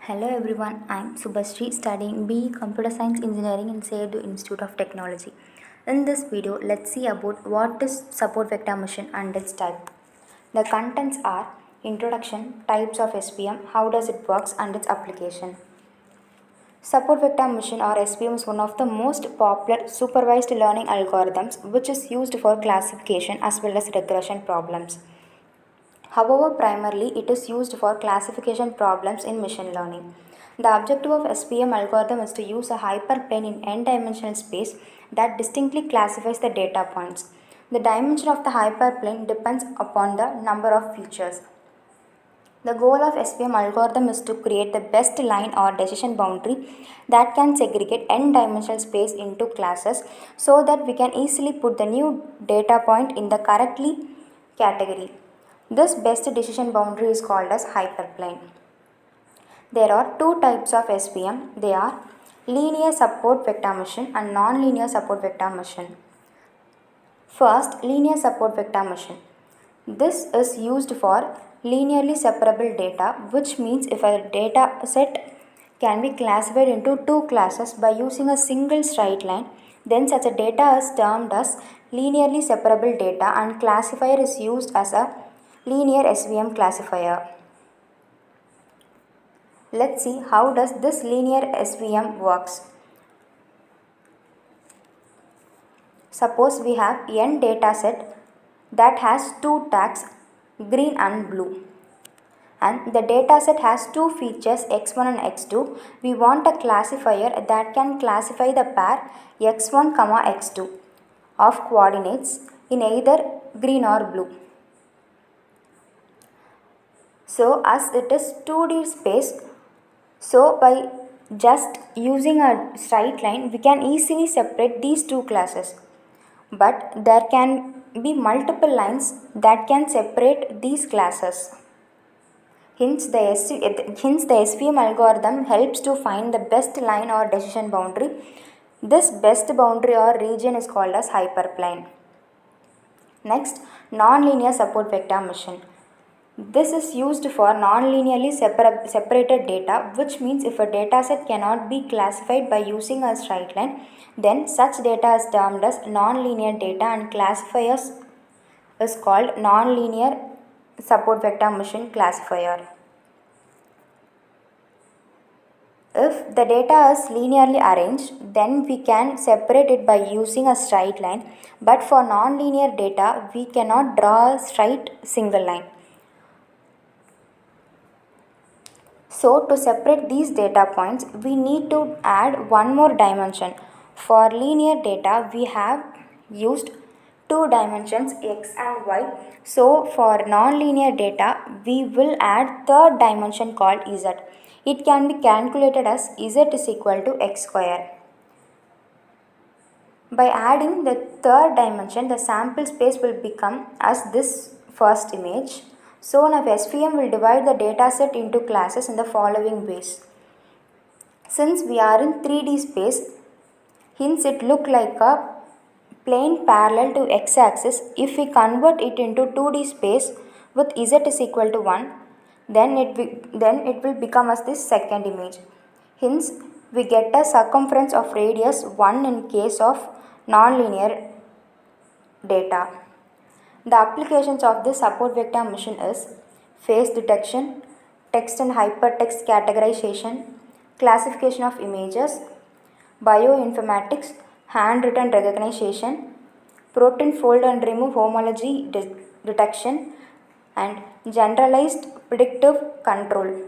Hello everyone, I am Subhasri studying BE Computer Science Engineering in Sedu Institute of Technology. In this video, let's see about what is support vector machine and its type. The contents are introduction, types of SVM, how does it works and its application. Support vector machine or SVM is one of the most popular supervised learning algorithms which is used for classification as well as regression problems. However, primarily it is used for classification problems in machine learning. The objective of SVM algorithm is to use a hyperplane in n-dimensional space that distinctly classifies the data points. The dimension of the hyperplane depends upon the number of features. The goal of SVM algorithm is to create the best line or decision boundary that can segregate n-dimensional space into classes so that we can easily put the new data point in the correctly category. This best decision boundary is called as hyperplane. There are two types of SVM. They are linear support vector machine and non-linear support vector machine. First, linear support vector machine. This is used for linearly separable data, which means if a data set can be classified into two classes by using a single straight line, then such a data is termed as linearly separable data and classifier is used as a linear SVM classifier. Let's see how does this linear SVM works. Suppose we have n data set that has two tags green and blue, and the data set has two features x1 and x2. We want a classifier that can classify the pair x1, x2 of coordinates in either green or blue. So as it is 2D space, so by just using a straight line we can easily separate these two classes. But there can be multiple lines that can separate these classes. Hence the SVM algorithm helps to find the best line or decision boundary. This best boundary or region is called as hyperplane. Next, non-linear support vector machine. This is used for non-linearly separated data, which means if a dataset cannot be classified by using a straight line, then such data is termed as non-linear data and classifiers is called non-linear support vector machine classifier. If the data is linearly arranged, then we can separate it by using a straight line, but for non-linear data, we cannot draw a straight single line. So to separate these data points, we need to add one more dimension. For linear data, we have used two dimensions x and y. So for non-linear data, we will add third dimension called z. It can be calculated as z is equal to x square. By adding the third dimension, the sample space will become as this first image. So now SVM will divide the dataset into classes in the following ways. Since we are in 3D space, hence it look like a plane parallel to x-axis. If we convert it into 2D space with z is equal to 1, then it will become as this second image. Hence we get a circumference of radius 1 in case of nonlinear data. The applications of this support vector machine is face detection, text and hypertext categorization, classification of images, bioinformatics, handwritten recognition, protein fold and remove homology detection, and generalized predictive control.